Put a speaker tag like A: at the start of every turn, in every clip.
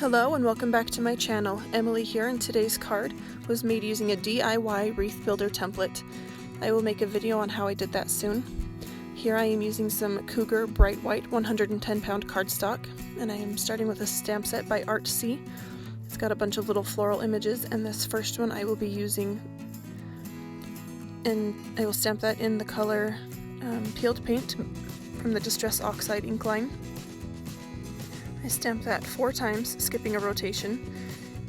A: Hello and welcome back to my channel. Emily here, and today's card was made using a DIY wreath builder template. I will make a video on how I did that soon. Here I am using some Cougar Bright White 110-pound cardstock, and I am starting with a stamp set by Art C. It's got a bunch of little floral images, and this first one I will be using, and I will stamp that in the color Peeled Paint from the Distress Oxide ink line. I stamp that 4 times, skipping a rotation,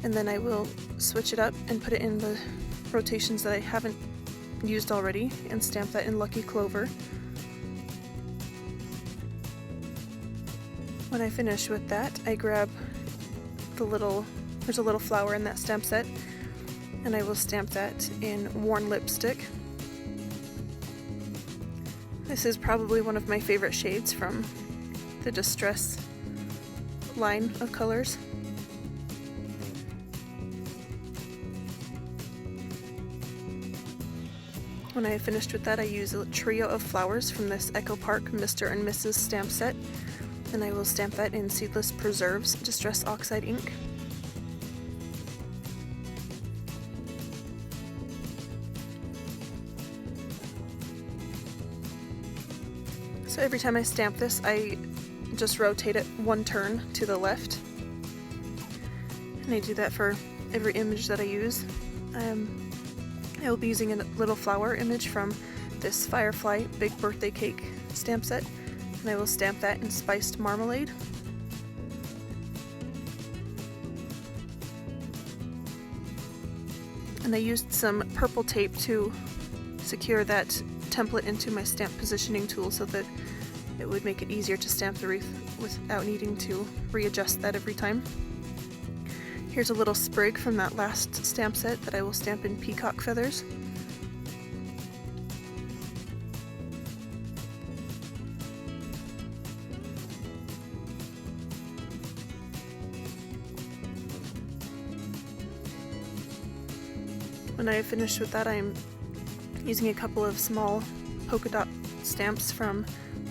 A: and then I will switch it up and put it in the rotations that I haven't used already and stamp that in Lucky Clover. When I finish with that, I grab there's a little flower in that stamp set, and I will stamp that in Worn Lipstick. This is probably one of my favorite shades from the Distress line of colors. When I have finished with that, I use a trio of flowers from this Echo Park Mr. and Mrs. stamp set, and I will stamp that in Seedless Preserves Distress Oxide ink. So every time I stamp this, I just rotate it 1 turn to the left, and I do that for every image that I use. I will be using a little flower image from this Firefly Big Birthday Cake stamp set, and I will stamp that in Spiced Marmalade. And I used some purple tape to secure that template into my stamp positioning tool so that it would make it easier to stamp the wreath without needing to readjust that every time. Here's a little sprig from that last stamp set that I will stamp in peacock feathers. When I have finished with that, I'm using a couple of small polka dot stamps from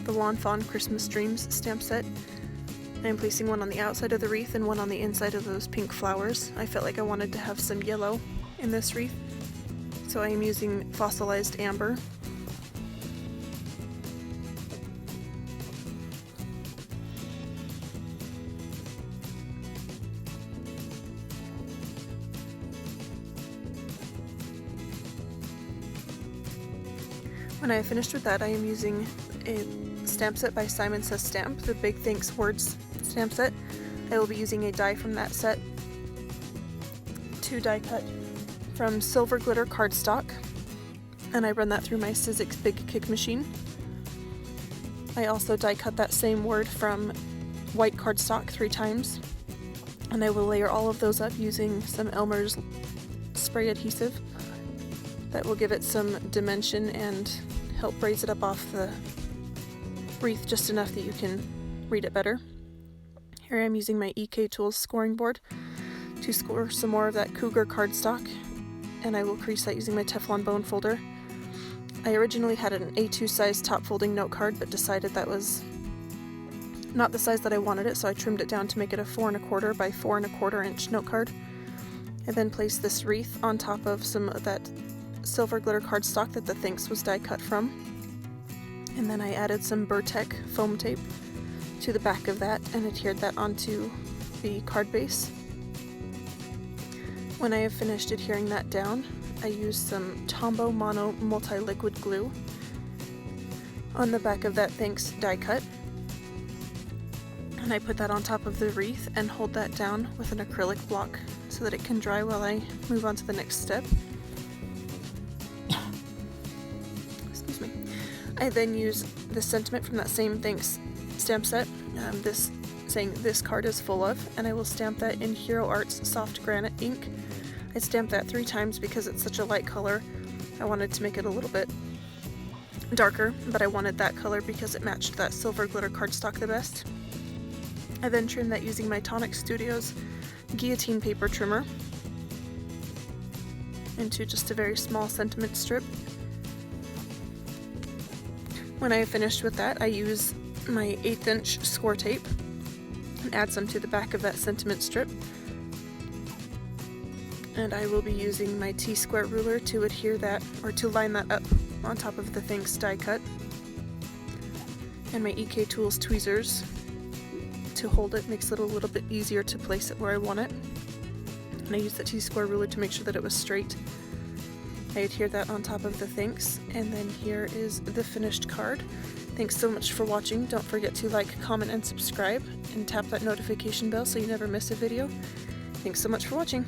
A: the Fawn-Christmas Dreams stamp set. I'm placing one on the outside of the wreath and one on the inside of those pink flowers. I felt like I wanted to have some yellow in this wreath, so I am using fossilized amber. When I have finished with that, I am using a stamp set by Simon Says Stamp, the Big Thanks Words stamp set. I will be using a die from that set to die cut from silver glitter cardstock, and I run that through my Sizzix Big Kick machine. I also die cut that same word from white cardstock 3 times, and I will layer all of those up using some Elmer's spray adhesive that will give it some dimension and help raise it up off the wreath just enough that you can read it better. Here I'm using my EK Tools scoring board to score some more of that Cougar cardstock, and I will crease that using my Teflon bone folder. I originally had an A2 size top folding note card, but decided that was not the size that I wanted it, so I trimmed it down to make it a 4 1/4 by 4 1/4 inch note card. I then placed this wreath on top of some of that silver glitter cardstock that the Thanks was die cut from, and then I added some Bertech foam tape to the back of that and adhered that onto the card base. When I have finished adhering that down, I used some Tombow Mono multi-liquid glue on the back of that Thanks die cut, and I put that on top of the wreath and hold that down with an acrylic block so that it can dry while I move on to the next step. I then use the sentiment from that same Thanks stamp set, this saying "This card is full of," and I will stamp that in Hero Arts Soft Granite ink. I stamped that 3 times because it's such a light color. I wanted to make it a little bit darker, but I wanted that color because it matched that silver glitter cardstock the best. I then trimmed that using my Tonic Studios Guillotine paper trimmer into just a very small sentiment strip. When I have finished with that, I use my 1/8 inch Scor tape add some to the back of that sentiment strip. And I will be using my T-square ruler to adhere that, or to line that up on top of the Thanks die cut. And my EK Tools tweezers to hold it, makes it a little bit easier to place it where I want it. And I used the T-square ruler to make sure that it was straight. I adhere that on top of the Thanks, and then here is the finished card. Thanks so much for watching. Don't forget to like, comment, and subscribe, and tap that notification bell so you never miss a video. Thanks so much for watching.